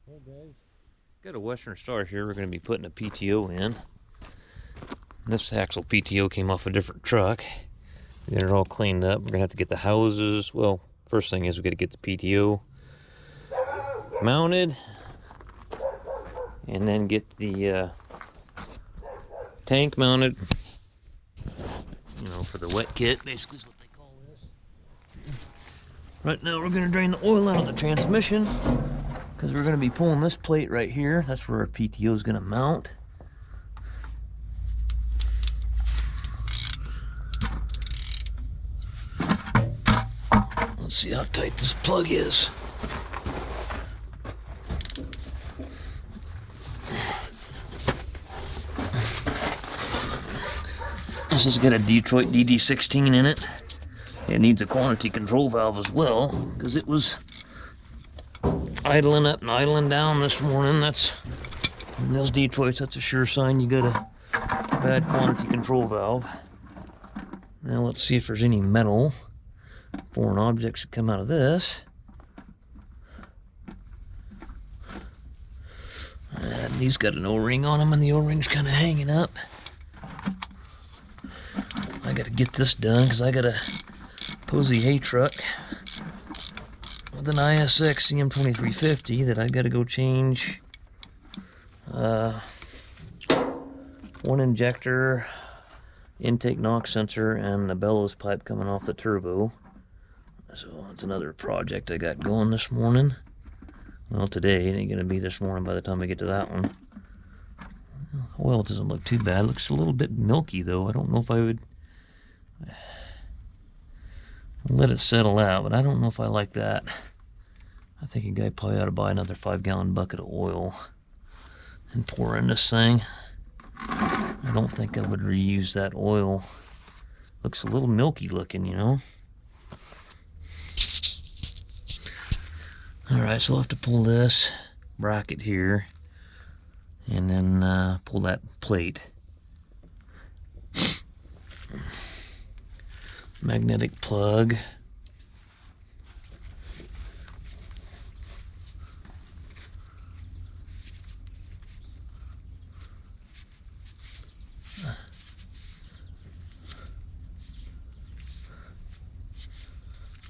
Hey guys, got a Western Star here. We're going to be putting a PTO in. This axle PTO came off a different truck. We got it all cleaned up. We're going to have to get the houses. Well, first thing is we got to get the PTO mounted, and then get the tank mounted. You know, for the wet kit, basically is what they call this. Right now, we're going to drain the oil out of the transmission, because we're going to be pulling this plate right here. That's where our PTO is going to mount. Let's see how tight this plug is. This has got a Detroit DD16 in it. It needs a quantity control valve as well, because it was idling up and idling down this morning. That's in those Detroits, that's a sure sign you got a bad quantity control valve. Now let's see if there's any metal, foreign objects that come out of this. And these got an O-ring on them, and the O-ring's kind of hanging up. I gotta get this done because I got a Posey hay truck with an ISX CM2350 that I gotta go change. One injector, intake knock sensor, and the bellows pipe coming off the turbo. So it's another project I got going this morning. Well, today, it ain't gonna be this morning by the time I get to that one. Oil doesn't look too bad. It looks a little bit milky though. I don't know if I would let it settle out, but I don't know if I like that. I think a guy probably ought to buy another 5-gallon bucket of oil and pour in this thing. I don't think I would reuse that oil. Looks a little milky looking, you know. Alright, so I'll have to pull this bracket here and then pull that plate. Magnetic plug.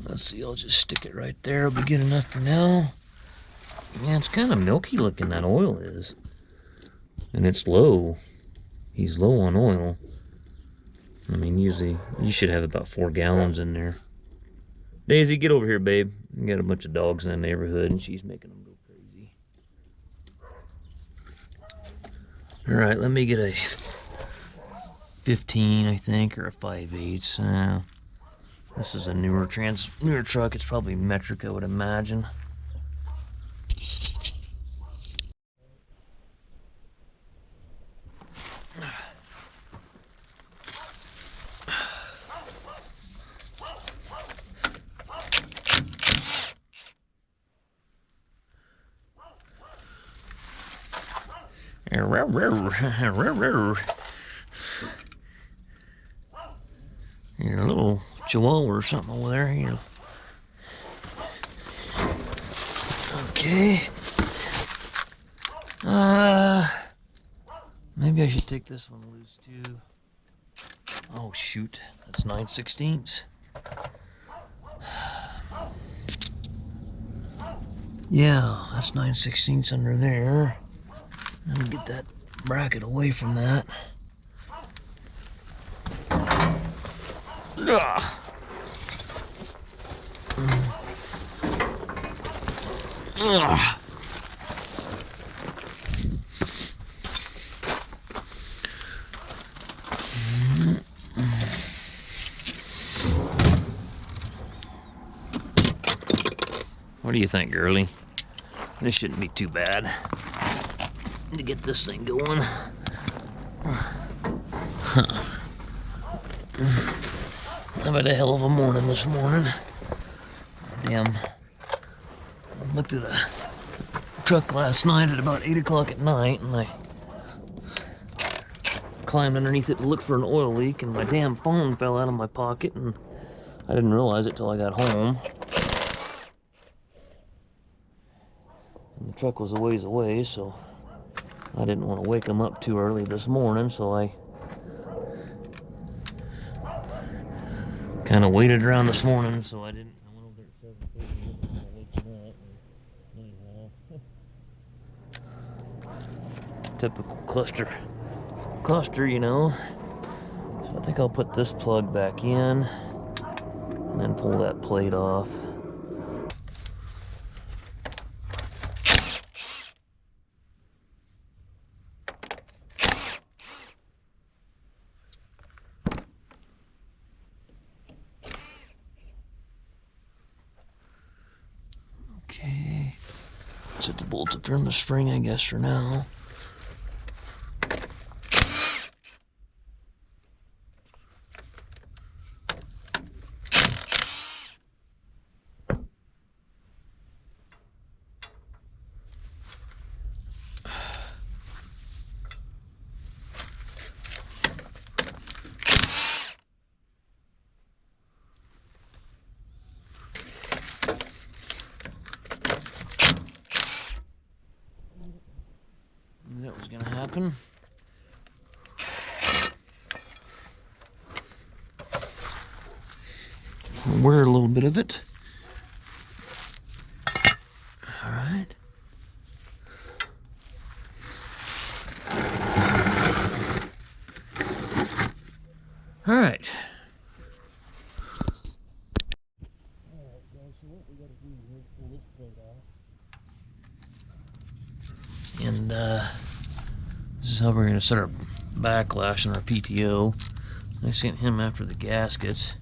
Let's see, I'll just stick it right there. It'll be good enough for now. Yeah, it's kind of milky looking, that oil is. And it's low. He's low on oil. I mean, usually, you should have about 4 gallons in there. Daisy, get over here, babe. We got a bunch of dogs in the neighborhood, and she's making them go crazy. Alright, let me get a 15, I think, or a 5/8. This is a newer truck. It's probably metric, I would imagine. You're a little chihuahua or something over there, you know. Okay. Maybe I should take this one loose too. Oh shoot, that's 9/16. Yeah, that's 9/16 under there. Let me get that bracket away from that. Ugh. Ugh. What do you think, girlie? This shouldn't be too bad to get this thing going. I've had a hell of a morning this morning. Damn. I looked at a truck last night at about 8 o'clock at night, and I climbed underneath it to look for an oil leak, and my damn phone fell out of my pocket, and I didn't realize it till I got home. And The truck was a ways away, so I didn't want to wake him up too early this morning, so I kind of waited around this morning, so I went over there at 7:30 and I wake him up. Anyhow, typical cluster, you know. So I think I'll put this plug back in and then pull that plate off. Okay, set the bolts up there in the spring, I guess, for now. That was gonna happen. I'll wear a little bit of it. All right. All right. Alright guys, so what we gotta do here is pull this plate off. And this is how we're gonna set our backlash on our P.T.O. I sent him after the gaskets.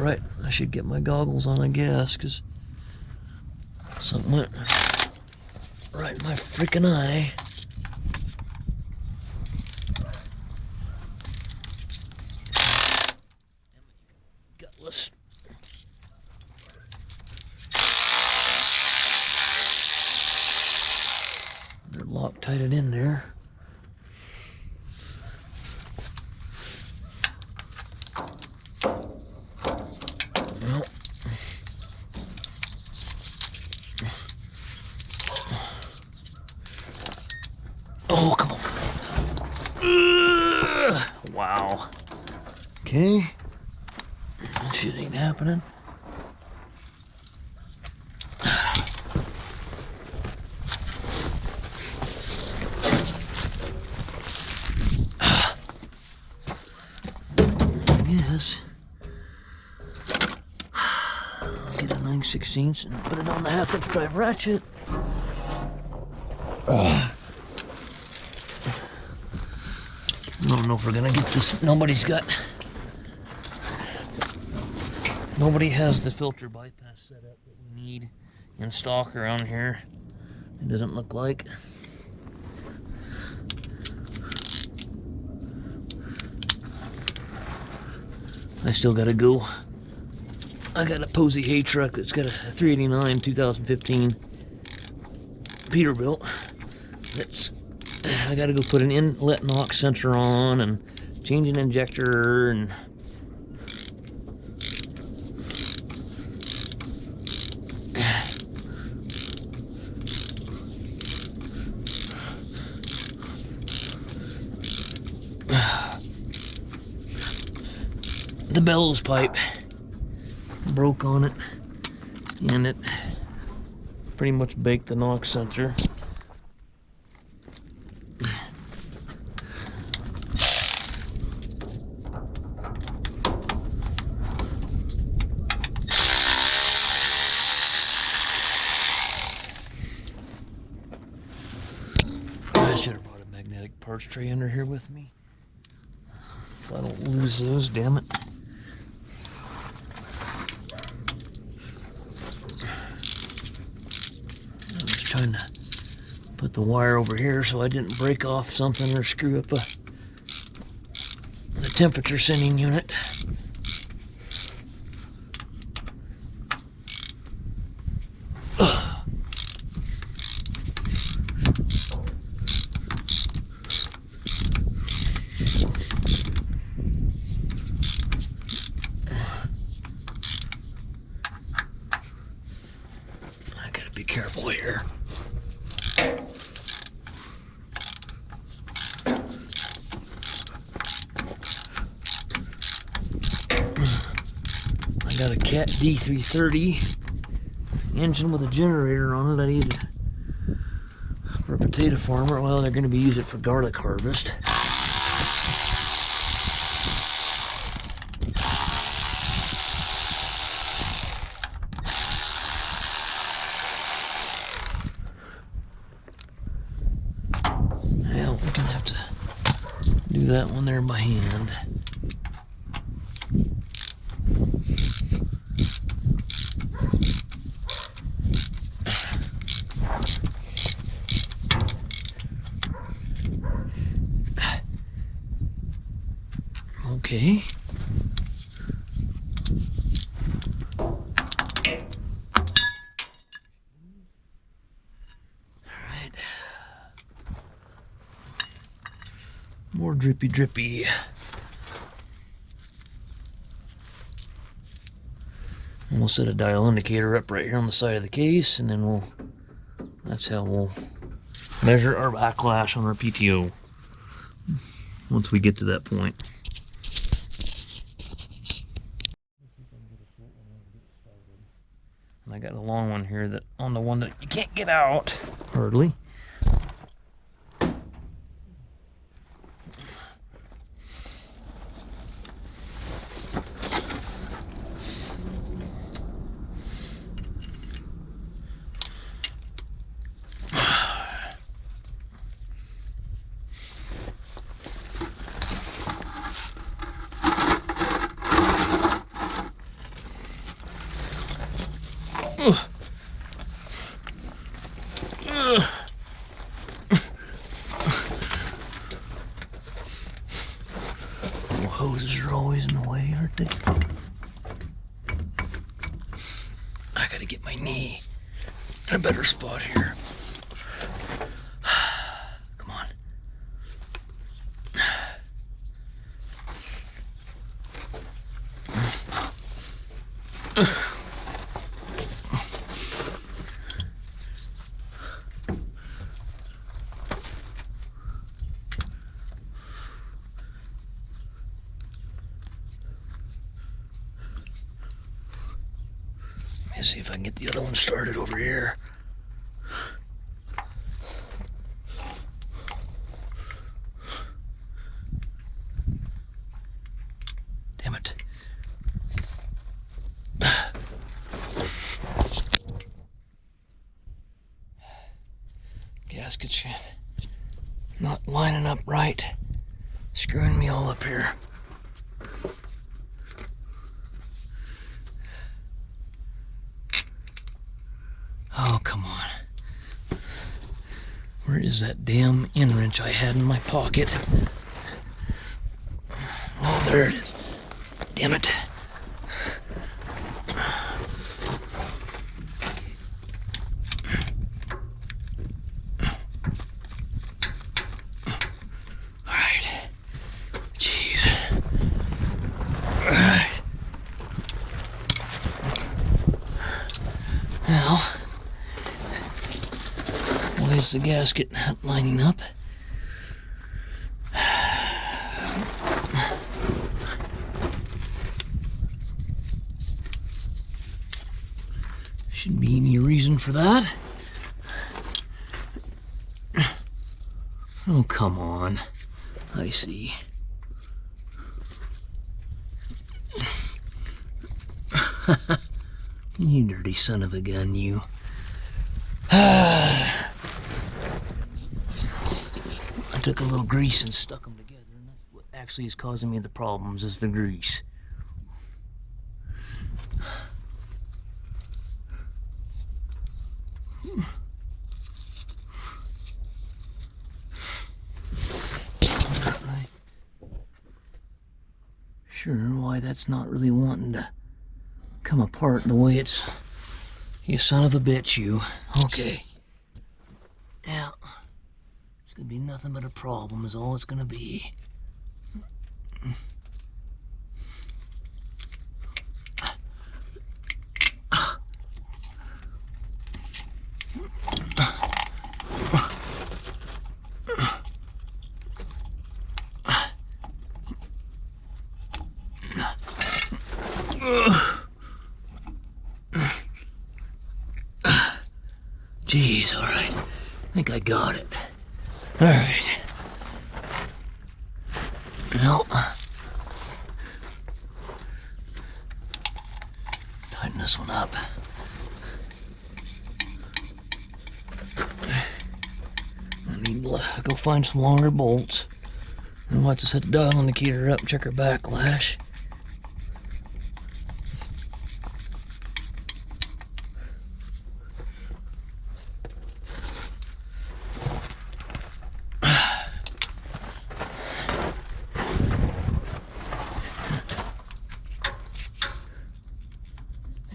Right, I should get my goggles on, I guess, because something went right in my freaking eye. Gutless. They're Loctited in there. Well, oh, come on. Wow. Okay. That shit ain't happening. Yes. I'll get a 9/16 and put it on the 1/2" drive ratchet. I don't know if we're gonna get this. Nobody has the filter bypass setup that we need in stock around here. It doesn't look like. I still gotta go. I got a Posey hay truck that's got a 389 2015 Peterbilt. I gotta go put an inlet knock sensor on and change an injector and the bellows pipe broke on it, and it pretty much baked the knock sensor. I should have brought a magnetic parts tray under here with me. If I don't lose those, damn it. I'm just trying to put the wire over here so I didn't break off something or screw up the temperature sending unit. careful here. I got a Cat D330 engine with a generator on it. I need it for a potato farmer. Well, they're going to be using it for garlic harvest. Well, we're going to have to do that one there by hand. Okay. Alright. More drippy drippy. And we'll set a dial indicator up right here on the side of the case, and then that's how we'll measure our backlash on our PTO once we get to that point. And I got a long one here that on the one that you can't get out hardly. Hoses are always in the way, aren't they? I gotta get my knee in a better spot here. Come on. Let me see if I can get the other one started over here. Damn it. Gasket's not lining up right. Screwing me all up here. Oh, come on. Where is that damn end wrench I had in my pocket? Oh, there it is. Damn it. Alright. Jeez. Alright. Now, why is the gasket not lining up? Shouldn't be any reason for that. Oh, come on. I see. You dirty son of a gun, you. I took a little grease and stuck them together, and that's what actually is causing me the problems, is the grease. Sure why that's not really wanting to come apart the way it's... You son of a bitch, you. Okay. Yeah. It's gonna be nothing but a problem is all it's gonna be. Jeez, all right. I think I got it. All right. No. Tighten this one up. I need to go find some longer bolts. And let's set the dial indicator up, check our backlash.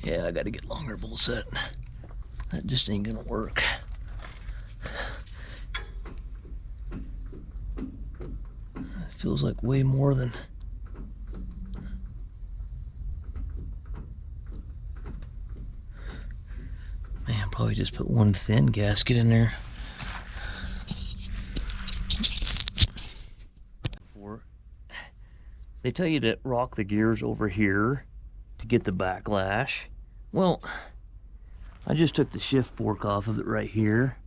Yeah, I gotta get longer bolt set. That just ain't gonna work. It feels like way more than... Man, probably just put one thin gasket in there. They tell you to rock the gears over here to get the backlash. Well, I just took the shift fork off of it right here,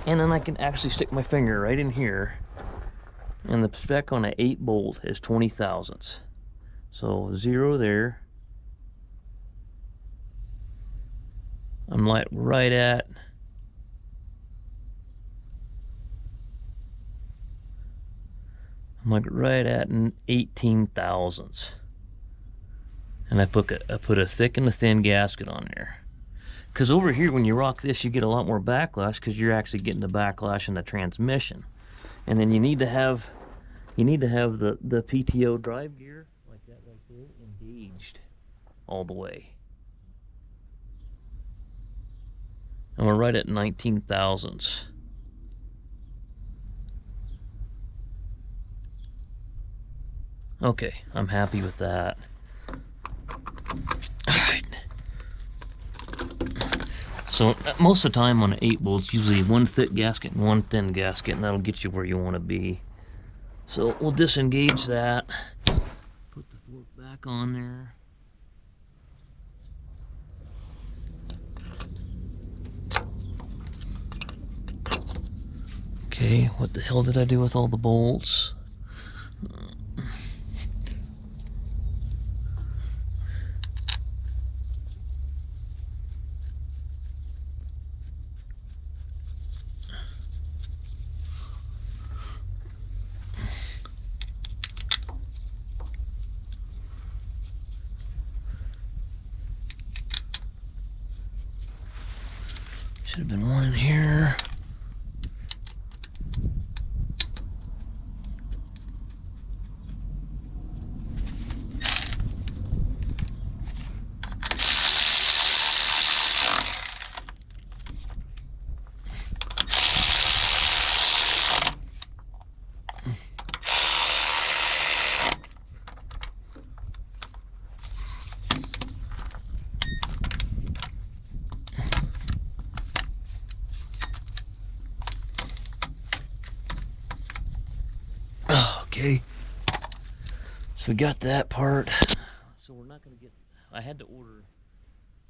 and then I can actually stick my finger right in here, and the spec on an 8 bolt is 20 thousandths. So 0 there. I'm like right at an 18 thousandths. And I put a thick and a thin gasket on there. Because over here, when you rock this, you get a lot more backlash because you're actually getting the backlash in the transmission. And then you need to have the P.T.O drive gear like that right there engaged all the way. And we're right at 19 thousandths. Okay, I'm happy with that. Alright. So most of the time on an 8 bolt, usually one thick gasket and one thin gasket, and that'll get you where you want to be. So we'll disengage that. Put the fork back on there. Okay, what the hell did I do with all the bolts? Should have been one in here. Okay, so we got that part. So we're not going to get, I had to order.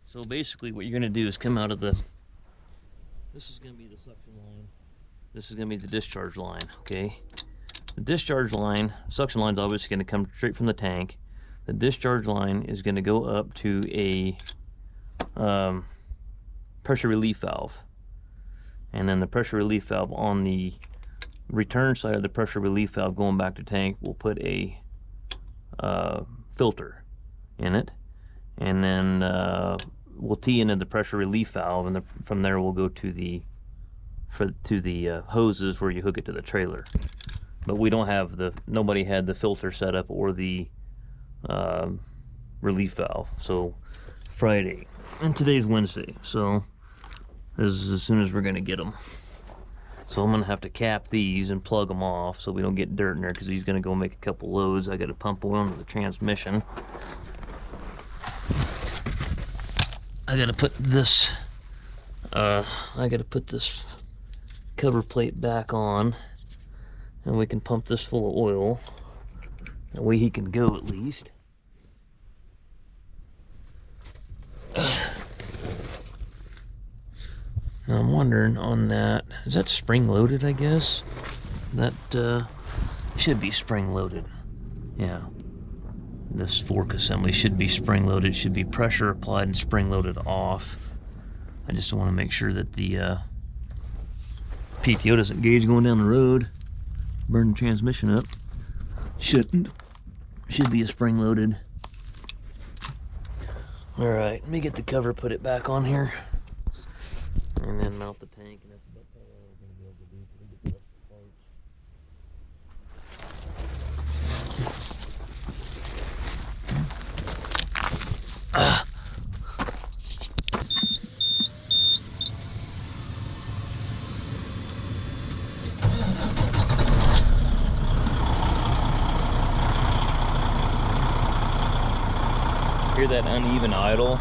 So basically what you're going to do is come out of the, this is going to be the suction line. This is going to be the discharge line, okay? The discharge line, suction line is obviously going to come straight from the tank. The discharge line is going to go up to a pressure relief valve. And then the pressure relief valve on the return side of the pressure relief valve going back to tank, we'll put a filter in it, and then we'll tee into the pressure relief valve, and from there we'll go to the hoses where you hook it to the trailer. But we don't have nobody had the filter set up or the relief valve. So Friday, and today's Wednesday, so this is as soon as we're gonna get them. So I'm gonna have to cap these and plug them off so we don't get dirt in there, because he's gonna go make a couple loads. I gotta pump oil into the transmission. I gotta put this I gotta put this cover plate back on, and we can pump this full of oil. That way he can go at least. Now I'm wondering on that, is that spring loaded, I guess? That should be spring loaded. Yeah. This fork assembly should be spring loaded, should be pressure applied and spring loaded off. I just want to make sure that the P.T.O doesn't gauge going down the road, burn the transmission up. Shouldn't. Should be a spring loaded. Alright, let me get the cover, put it back on here, and then mount the tank, and that's about all we're going to be able to do until we get the rest of the parts. Hear that uneven idle?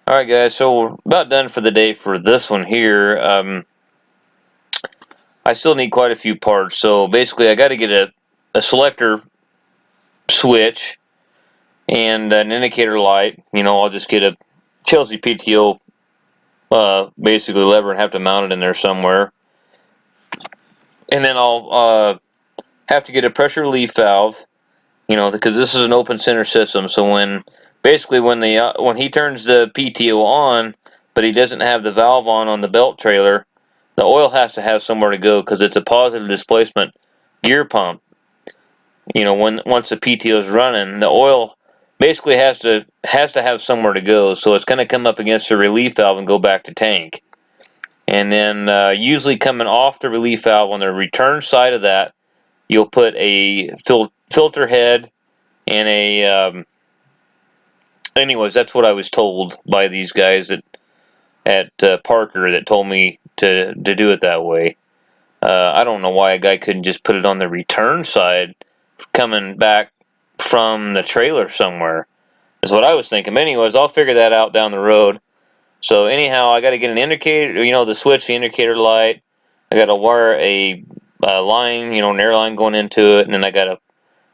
Alright guys, so we're about done for the day for this one here. I still need quite a few parts, so basically I got to get a selector switch and an indicator light. You know, I'll just get a Chelsea P.T.O basically lever and have to mount it in there somewhere. And then I'll have to get a pressure relief valve, you know, because this is an open center system. So when he turns the P.T.O on, but he doesn't have the valve on the belt trailer, the oil has to have somewhere to go because it's a positive displacement gear pump. You know, once the P.T.O is running, the oil basically has to have somewhere to go. So it's going to come up against the relief valve and go back to tank. And then usually coming off the relief valve on the return side of that, you'll put a filter head and a anyways, that's what I was told by these guys at Parker that told me to do it that way. I don't know why a guy couldn't just put it on the return side coming back from the trailer somewhere. That's what I was thinking. But anyways, I'll figure that out down the road. So anyhow, I got to get an indicator, you know, the switch, the indicator light. I got to wire a line, you know, an air line going into it, and then I got to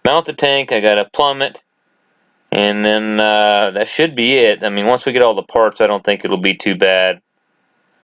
mount the tank. I got to plumb it, and then that should be it. I mean, once we get all the parts, I don't think it'll be too bad.